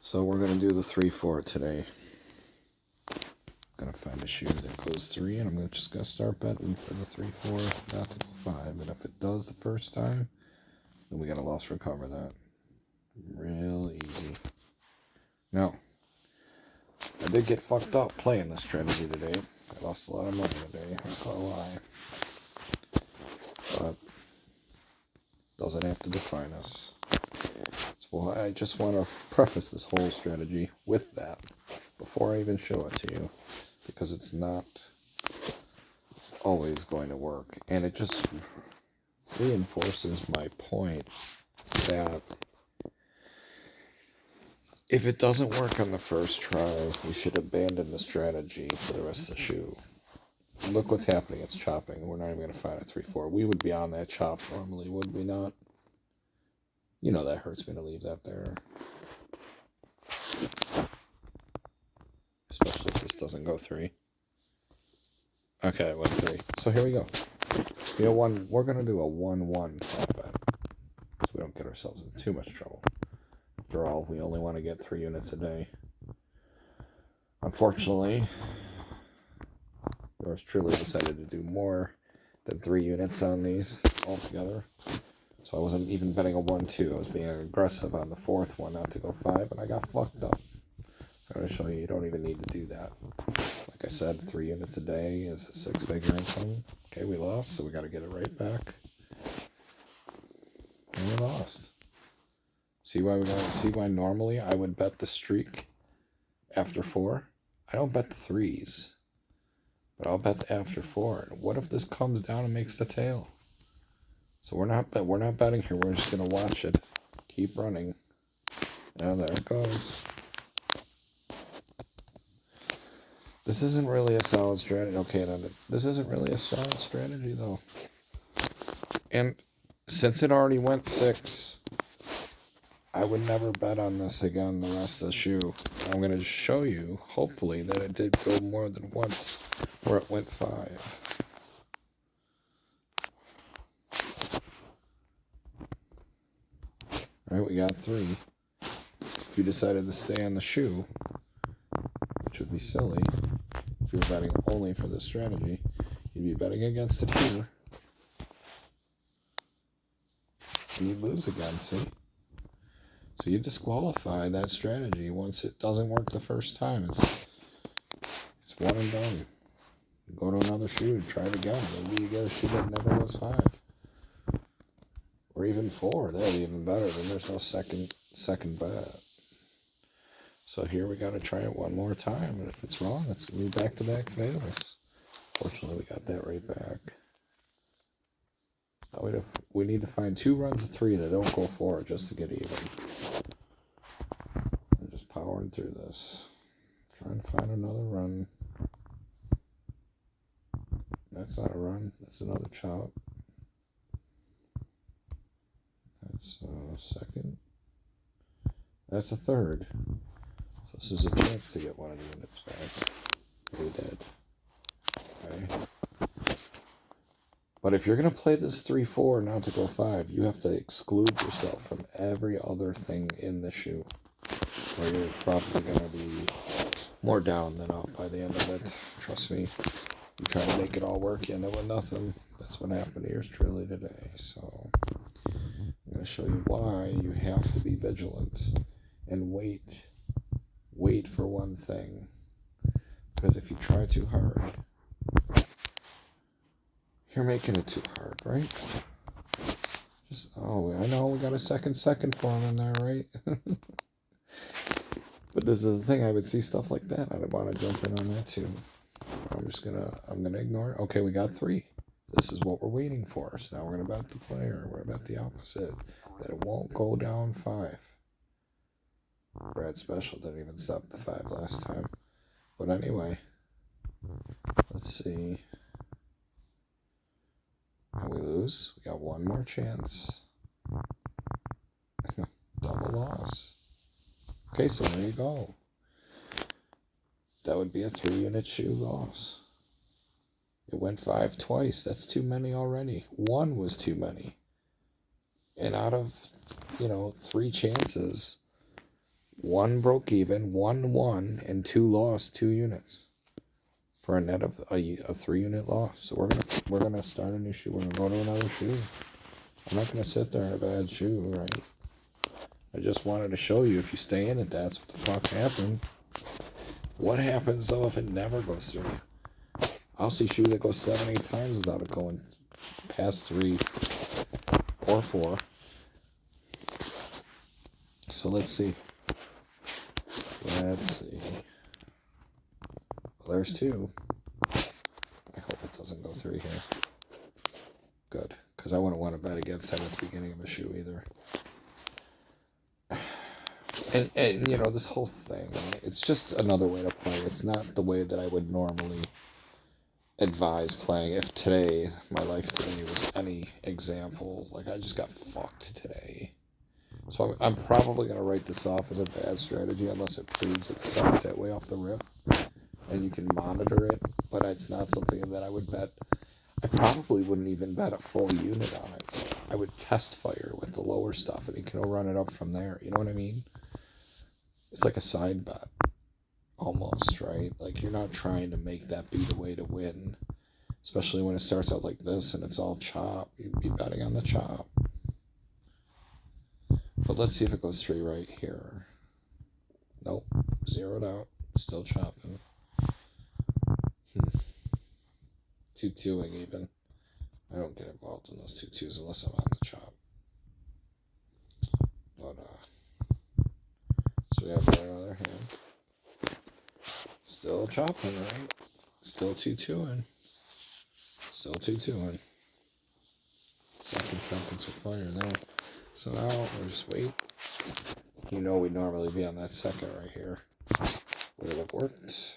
So we're going to do the 3-4 today. Going to find a shoe that goes 3, and I'm just going to start betting for the 3-4, not to go 5. And if it does the first time, then we got to loss recover that. Real easy. Now, I did get fucked up playing this strategy today. I lost a lot of money today, I can't lie. But doesn't have to define us. So I just want to preface this whole strategy with that before I even show it to you, because it's not always going to work, and it just reinforces my point that if it doesn't work on the first try, we should abandon the strategy for the rest of the shoe. Look what's happening, it's chopping. We're not even going to find a 3-4. We would be on that chop normally, would we not? You know that hurts me to leave that there. Especially if this doesn't go 3. Okay, it went 3. So here we go. We're going to do a 1-1 flat bet, so we don't get ourselves in too much trouble. After all, we only want to get 3 units a day. Unfortunately, yours truly decided to do more than 3 units on these altogether. So I wasn't even betting a 1-2. I was being aggressive on the 4th one not to go 5, and I got fucked up. So I'm going to show you don't even need to do that. Like I said, 3 units a day is a 6-figure income. Okay, we lost, so we got to get it right back. And we lost. See why normally I would bet the streak after 4? I don't bet the 3s, but I'll bet the after 4. And what if this comes down and makes the tail? So we're not betting here. We're just gonna watch it keep running. And there it goes. This isn't really a solid strategy. Okay, this isn't really a solid strategy though. And since it already went 6, I would never bet on this again the rest of the shoe. I'm going to show you, hopefully, that it did go more than once where it went 5. Alright, we got 3. If you decided to stay on the shoe, which would be silly, if you were betting only for this strategy, you'd be betting against it here. And you'd lose again, see? So you disqualify that strategy once it doesn't work the first time. It's one and done. You go to another shoe, try it again. Maybe you get a shoe that never was 5. Or even 4. That'd be even better. Then there's no second bet. So here we got to try it one more time. And if it's wrong, it's going to be back-to-back fails. Fortunately, we got that right back. Now we need to find 2 runs of 3 that don't go 4 just to get even. I'm just powering through this. Trying to find another run. That's not a run. That's another chop. That's a second. That's a third. So this is a chance to get one of the units back. We did. Okay. But if you're going to play this 3-4 not to go 5, you have to exclude yourself from every other thing in the shoe. Or you're probably going to be more down than up by the end of it. Trust me. You try to make it all work, you end up with nothing. That's what happened to yours truly today. So I'm going to show you why you have to be vigilant and wait. Wait for one thing. Because if you try too hard, you're making it too hard, right? I know we got a second form in there, right? But this is the thing, I would see stuff like that. I would want to jump in on that too. I'm gonna ignore it. Okay, we got 3. This is what we're waiting for. So now we're gonna bet the player. We're gonna bet the opposite. That it won't go down 5. Brad Special didn't even stop the 5 last time. But anyway, let's see. How we lose? We got one more chance. Double loss. Okay, so there you go. That would be a 3-unit shoe loss. It went 5 twice. That's too many already. 1 was too many. And out of, 3 chances, 1 broke even, 1 won, and 2 lost 2 units for a net of a 3-unit loss. So we're gonna start a new shoe. We're gonna go to another shoe. I'm not gonna sit there in a bad shoe, right? I just wanted to show you if you stay in it, that's what the fuck happened. What happens though if it never goes through? I'll see shoe that goes 7, 8 times without it going past 3 or 4. So let's see. Let's see. Well, there's 2. I hope it doesn't go through here. Good, because I wouldn't want to bet against that at the beginning of a shoe either. And you know, this whole thing, it's just another way to play. It's not the way that I would normally advise playing. If today, my life today was any example, like I just got fucked today. So I'm probably going to write this off as a bad strategy unless it proves it starts that way off the rip. And you can monitor it, but it's not something that I would bet. I probably wouldn't even bet a full unit on it. I would test fire with the lower stuff, and you can run it up from there. You know what I mean? It's like a side bet, almost, right? Like you're not trying to make that be the way to win, especially when it starts out like this and it's all chop. You'd be betting on the chop. But let's see if it goes 3 right here. Nope, zeroed out, still chopping. 2-2ing even. I don't get involved in those 2-2s unless I'm on the chop. But, so we have another hand. Still chopping, right? Still 2-2ing. Still 2-2ing. Seconds of fire there. So now we'll just wait. You know we'd normally be on that second right here. Would it have worked?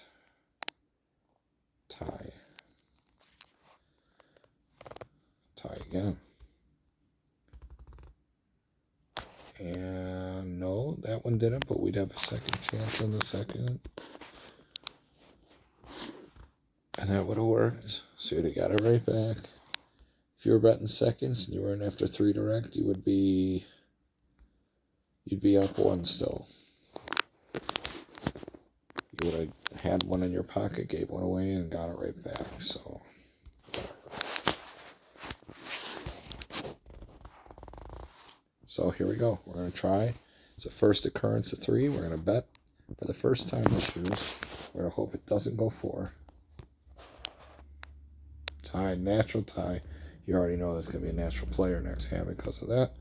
Tie. Tie again. And no, that one didn't, but we'd have a second chance on the second. And that would have worked. So you'd have got it right back. If you were betting seconds and you were in after 3 direct, you'd be up 1 still. You would have had one in your pocket, gave one away, and got it right back. So So here we go. We're going to try. It's a first occurrence of 3. We're going to bet for the first time this shoes. We're going to hope it doesn't go 4. Tie, natural tie. You already know there's going to be a natural player next hand because of that.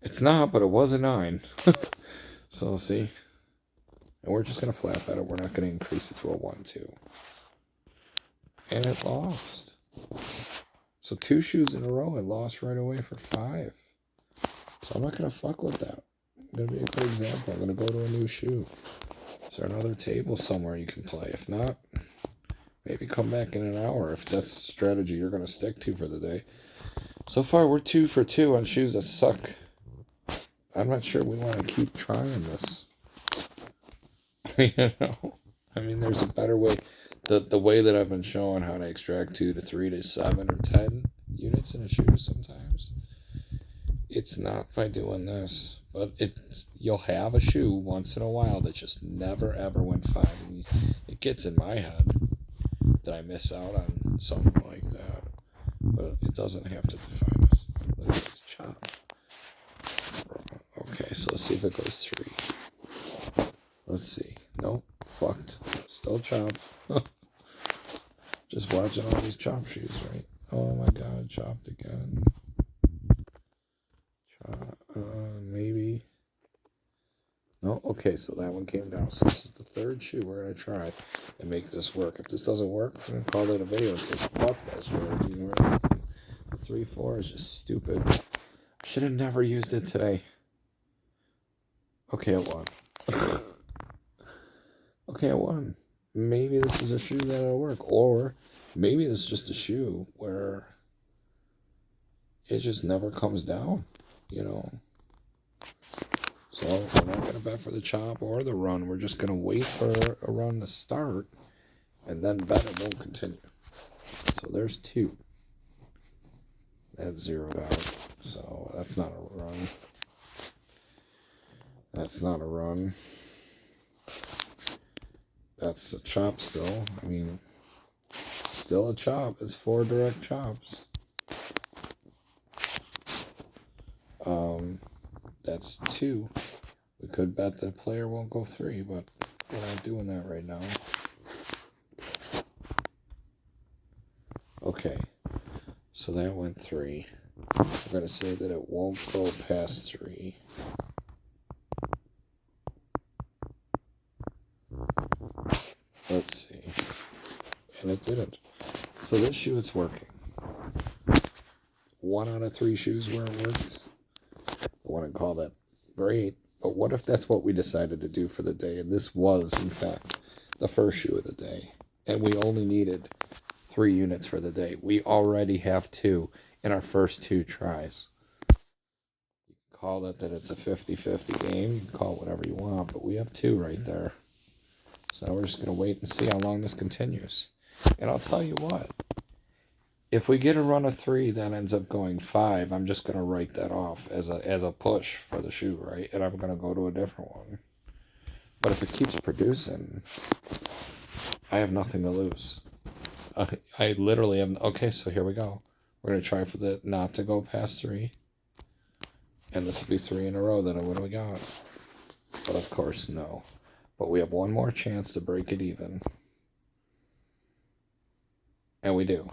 It's not, but it was a 9. So see. And we're just going to flat bet it. We're not going to increase it to a 1-2. And it lost. So 2 shoes in a row, it lost right away for 5. So I'm not going to fuck with that. I'm going to be a good example. I'm going to go to a new shoe. Is there another table somewhere you can play? If not, maybe come back in an hour if that's the strategy you're going to stick to for the day. So far, we're 2 for 2 on shoes that suck. I'm not sure we want to keep trying this. You know? I mean, there's a better way. The way that I've been showing how to extract 2 to 3 to 7 or 10 units in a shoe sometimes, it's not by doing this. But you'll have a shoe once in a while that just never ever went 5. And it gets in my head that I miss out on something like that. But it doesn't have to define us. Look at this chop. Okay, so let's see if it goes 3. Let's see. Nope. Fucked. Still chop. Just watching all these chop shoes, right? Oh my god, chopped again. Maybe. No, okay, so that one came down. So this is the 3rd shoe we're going to try and make this work. If this doesn't work, I'm going to call it a video and say, fuck that strategy. The 3-4 is just stupid. I should have never used it today. Okay, I won. Okay, I won. Maybe this is a shoe that'll work. Or maybe it's just a shoe where it just never comes down, you know. So we're not going to bet for the chop or the run. We're just going to wait for a run to start and then bet it won't continue. So there's 2. That's zeroed out. So that's not a run. That's not a run. That's a chop still. I mean, still a chop. It's 4 direct chops. That's 2. We could bet the player won't go 3, but we're not doing that right now. Okay, so that went 3. We're going to say that it won't go past 3. Let's see. And it didn't. So this shoe, it's working. 1 out of 3 shoes where it worked. I wouldn't call that great, but what if that's what we decided to do for the day? And this was, in fact, the first shoe of the day. And we only needed 3 units for the day. We already have 2 in our first 2 tries. You can call it that it's a 50-50 game. You can call it whatever you want, but we have 2 right there. So now we're just going to wait and see how long this continues. And I'll tell you what. If we get a run of 3 that ends up going 5, I'm just going to write that off as a push for the shoe, right? And I'm going to go to a different one. But if it keeps producing, I have nothing to lose. I literally have... Okay, so here we go. We're going to try for the not to go past 3. And this will be 3 in a row. Then what do we got? But of course, no. But we have one more chance to break it even. And we do.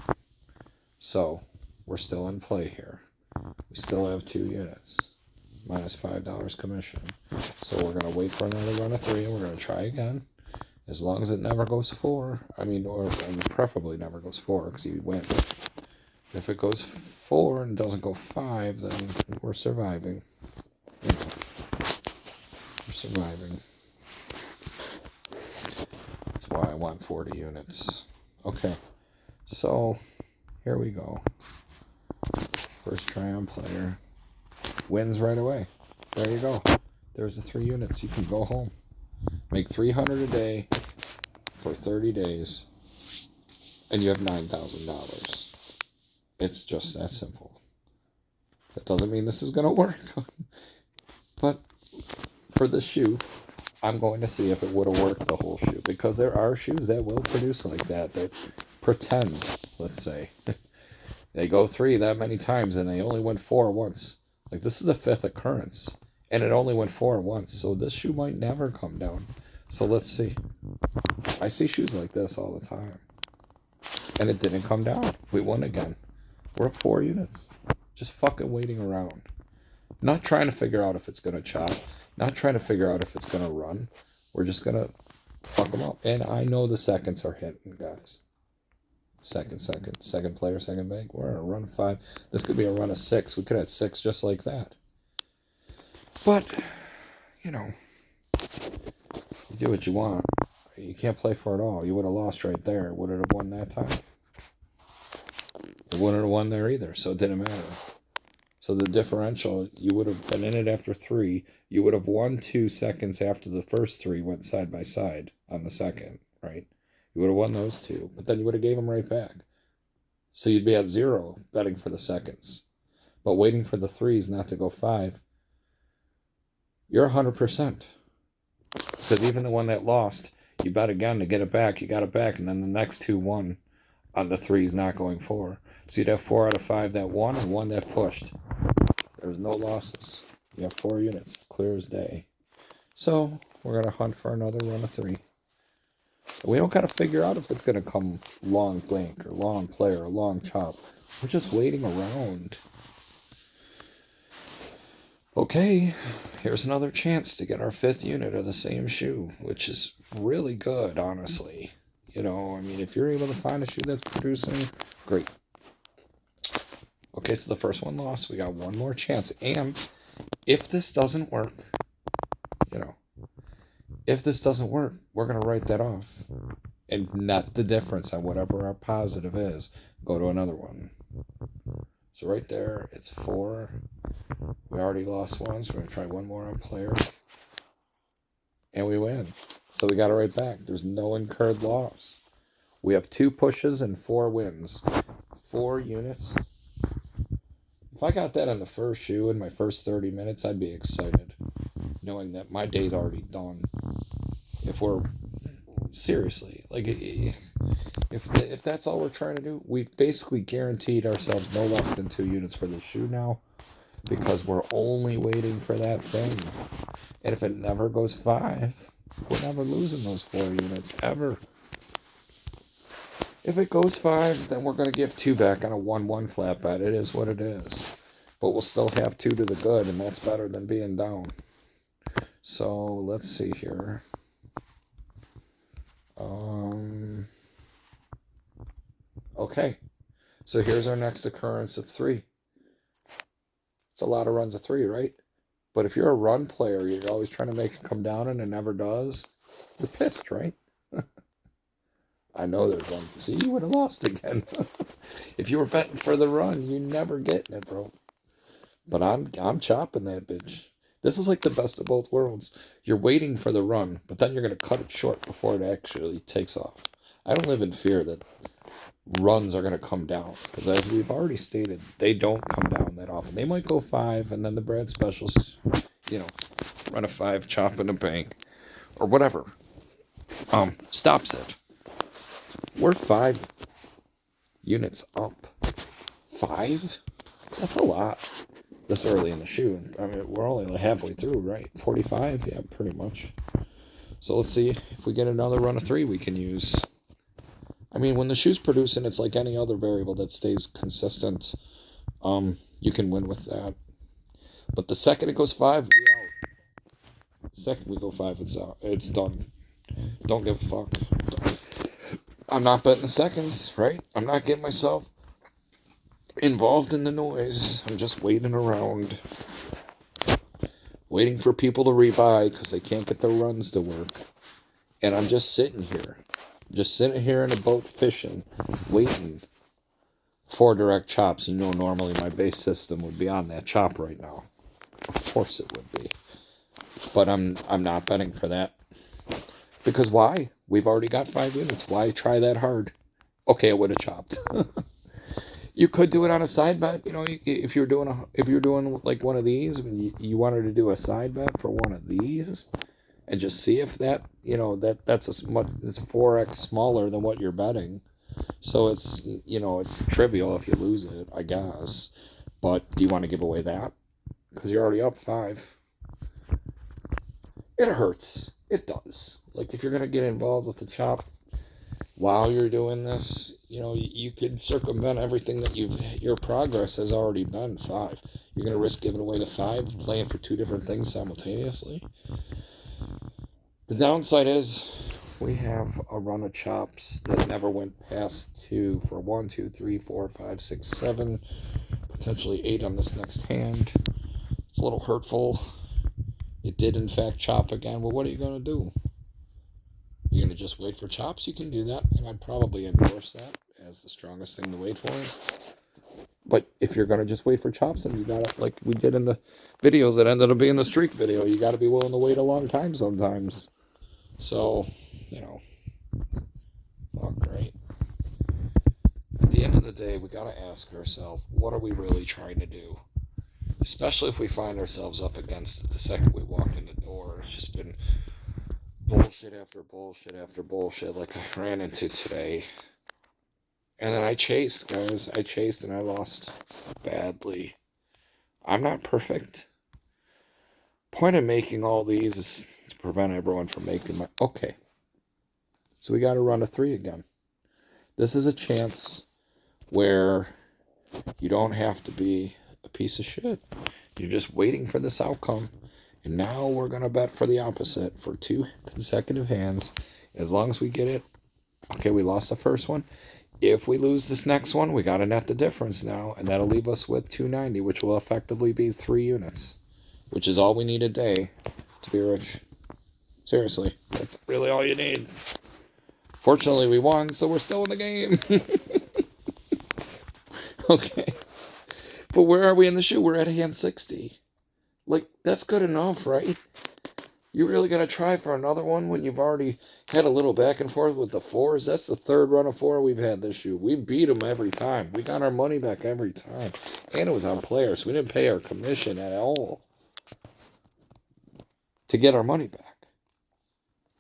So, we're still in play here. We still have 2 units. Minus $5 commission. So we're going to wait for another run of 3 and we're going to try again. As long as it never goes 4. I mean, or preferably never goes 4 because you win. If it goes 4 and doesn't go 5, then we're surviving. You know, we're surviving. That's why I want 40 units. Okay. So... here we go. First try on player. Wins right away. There you go. There's the 3 units. You can go home. Make $300 a day for 30 days. And you have $9,000. It's just that simple. That doesn't mean this is going to work. But for this shoe, I'm going to see if it would have worked the whole shoe. Because there are shoes that will produce like that. That pretend, let's say. They go 3 that many times and they only went 4 once. Like, this is the 5th occurrence. And it only went 4 once. So this shoe might never come down. So let's see. I see shoes like this all the time. And it didn't come down. We won again. We're up 4 units. Just fucking waiting around. Not trying to figure out if it's going to chop. Not trying to figure out if it's going to run. We're just going to fuck them up. And I know the seconds are hitting, guys. Second player, second bank. We're on a run of 5. This could be a run of 6. We could have 6 just like that. But, you know, you do what you want. You can't play for it all. You would have lost right there. Would it have won that time? It wouldn't have won there either, so it didn't matter. So the differential, you would have been in it after 3. You would have won 2 seconds after the first 3 went side by side on the second, right? You would have won those 2, but then you would have gave them right back. So you'd be at 0 betting for the seconds. But waiting for the 3s not to go 5, you're 100%. Because even the one that lost, you bet again to get it back. You got it back, and then the next 2 won on the 3s not going 4. So you'd have 4 out of 5 that won and 1 that pushed. There's no losses. You have 4 units. It's clear as day. So we're going to hunt for another run of 3. We don't got to figure out if it's going to come long blank or long play or long chop. We're just waiting around. Okay, here's another chance to get our 5th unit of the same shoe, which is really good, honestly. You know, I mean, if you're able to find a shoe that's producing, great. Okay, so the first one lost. We got one more chance. And if this doesn't work, you know, if this doesn't work, we're going to write that off and net the difference on whatever our positive is. Go to another one. So right there, it's 4. We already lost 1, so we're going to try one more on player. And we win. So we got it right back. There's no incurred loss. We have 2 pushes and 4 wins. 4 units. If I got that on the first shoe in my first 30 minutes, I'd be excited. knowing that my day's already done. If we're seriously, like, if that's all we're trying to do, we've basically guaranteed ourselves no less than 2 units for the shoe now, because we're only waiting for that thing. And if it never goes 5, we're never losing those 4 units, ever. If it goes 5, then we're going to give 2 back on a 1-1 flat bet. It is what it is. But we'll still have 2 to the good, and that's better than being down. So, let's see here. Okay. So here's our next occurrence of 3. It's a lot of runs of 3, right? But if you're a run player, you're always trying to make it come down and it never does. You're pissed, right? I know there's one. See, you would have lost again. If you were betting for the run, you never getting it, bro. But I'm chopping that bitch. This is like the best of both worlds. You're waiting for the run, but then you're going to cut it short before it actually takes off. I don't live in fear that runs are going to come down, because as we've already stated, they don't come down that often. They might go 5, and then the Brad specials, run a 5, chop in a bank, or whatever, stops it. We're 5 units up. 5? That's a lot this early in the shoe. I mean, we're only halfway through, right? 45? Yeah, pretty much. So let's see if we get another run of 3 we can use. I mean, when the shoe's producing, it's like any other variable that stays consistent. You can win with that. But the second it goes 5, we out. The second we go 5, it's out. It's done. Don't give a fuck. I'm not betting the seconds, right? I'm not getting myself involved in the noise. I'm just waiting around. Waiting for people to rebuy because they can't get their runs to work. And I'm just sitting here. Just sitting here in a boat fishing, waiting for direct chops. You know, normally my base system would be on that chop right now. Of course it would be. But I'm not betting for that. Because why? We've already got 5 units. Why try that hard? Okay, I would have chopped. You could do it on a side bet. If you're doing like one of these, you wanted to do a side bet for one of these, and just see if that, that's it's 4x smaller than what you're betting. So it's trivial if you lose it, I guess. But do you want to give away that? Because you're already up 5. It hurts. It does. Like, if you're going to get involved with the chop while you're doing this, you could circumvent everything that your progress has already been 5. You're going to risk giving away the 5, playing for 2 different things simultaneously. The downside is we have a run of chops that never went past 2 for 1, 2, 3, 4, 5, 6, 7, potentially 8 on this next hand. It's a little hurtful. It did, in fact, chop again. Well, what are you going to do? You're going to just wait for chops? You can do that, and I'd probably endorse that as the strongest thing to wait for. But if you're going to just wait for chops, then you got to, like we did in the videos that ended up being the streak video, you got to be willing to wait a long time sometimes. So, fuck, right? At the end of the day, we got to ask ourselves, what are we really trying to do? Especially if we find ourselves up against it the second we walk in the door. It's just been bullshit after bullshit after bullshit like I ran into today. And then I chased, guys. I chased and I lost badly. I'm not perfect. Point of making all these is to prevent everyone from making my... Okay. So we got to run a 3 again. This is a chance where you don't have to be a piece of shit. You're just waiting for this outcome. And now we're going to bet for the opposite for 2 consecutive hands. As long as we get it. Okay, we lost the first one. If we lose this next one, we got to net the difference now. And that'll leave us with 290, which will effectively be 3 units. Which is all we need a day to be rich. Seriously, that's really all you need. Fortunately, we won, so we're still in the game. Okay. But where are we in the shoe? We're at hand 60. Like, that's good enough, right? You really gonna try for another one when you've already had a little back and forth with the 4s? That's the 3rd run of 4 we've had this shoe. We beat them every time. We got our money back every time. And it was on players. We didn't pay our commission at all. to get our money back.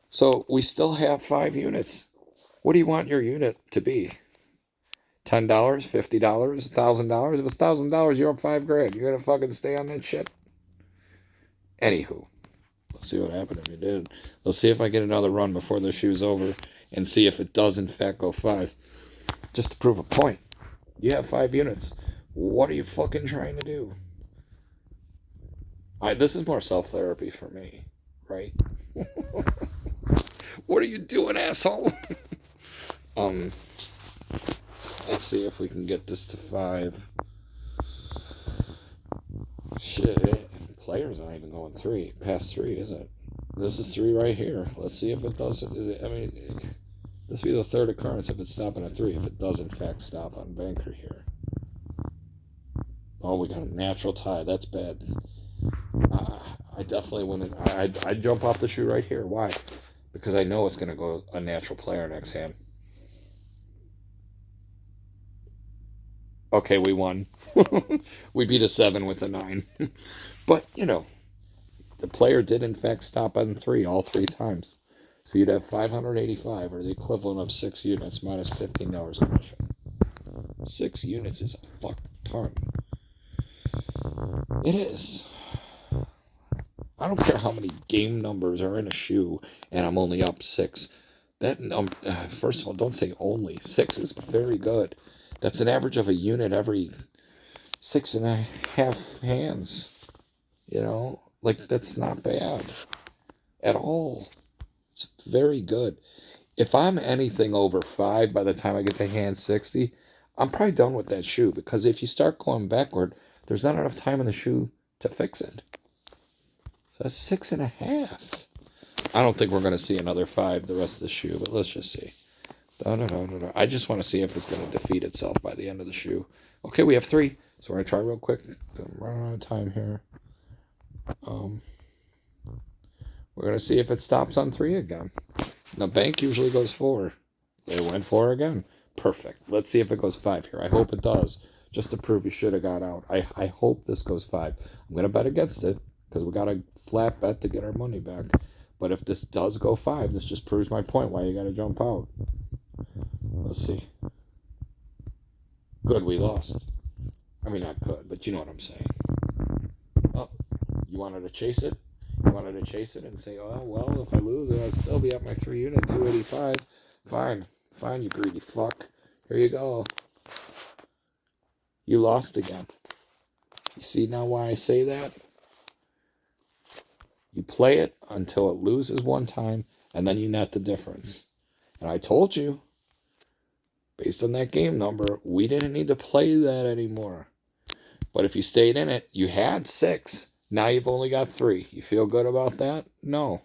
So we still have 5 units. What do you want your unit to be? $10, $50, $1,000? If it's $1,000, you're up $5,000. You're gonna fucking stay on that shit. Anywho, let's see what happened if you did. Let's see if I get another run before the shoe's over and see if it does in fact go 5. Just to prove a point. You have 5 units. What are you fucking trying to do? This is more self-therapy for me, right? What are you doing, asshole? Let's see if we can get this to 5. Shit, player's not even going 3. Past 3, is it? This is 3 right here. Let's see if it does. This will be the 3rd occurrence if it's stopping at 3. If it does, in fact, stop on banker here. Oh, we got a natural tie. That's bad. I definitely wouldn't. I'd jump off the shoe right here. Why? Because I know it's going to go a natural player next hand. Okay, we won. We beat a 7 with a 9. But, the player did in fact stop on 3 all 3 times. So you'd have 585, or the equivalent of 6 units minus $15 commission. 6 units is a fuck ton. It is. I don't care how many game numbers are in a shoe, and I'm only up 6. That first of all, don't say only. 6 is very good. That's an average of a unit every 6.5 hands. That's not bad at all. It's very good. If I'm anything over 5 by the time I get to hand 60, I'm probably done with that shoe, because if you start going backward, there's not enough time in the shoe to fix it. So that's 6.5. I don't think we're going to see another 5 the rest of the shoe, but let's just see. I just want to see if it's going to defeat itself by the end of the shoe. Okay, we have 3, so we're going to try real quick. I'm running out of time here. We're going to see if it stops on 3 again. The bank usually goes 4. It went 4 again. Perfect. Let's see if it goes 5 here. I hope it does, just to prove you should have got out. I hope this goes 5. I'm going to bet against it, because we got a flat bet to get our money back. But if this does go 5, this just proves my point why you got to jump out. Let's see. Good, we lost. I mean, not good, but you know what I'm saying. Oh, you wanted to chase it? You wanted to chase it and say, oh, well, if I lose it, I'll still be at my 3 unit, 285. Fine, you greedy fuck. Here you go. You lost again. You see now why I say that? You play it until it loses one time, and then you net the difference. And I told you, based on that game number, we didn't need to play that anymore. But if you stayed in it, you had 6. Now you've only got 3. You feel good about that? No.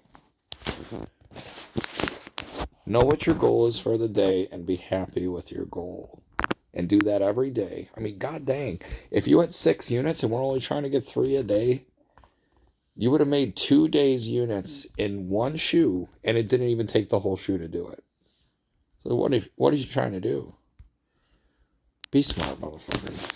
Know what your goal is for the day and be happy with your goal. And do that every day. I mean, god dang. If you had 6 units and we're only trying to get 3 a day, you would have made 2 days units in one shoe, and it didn't even take the whole shoe to do it. So what are you trying to do? Be smart, motherfuckers.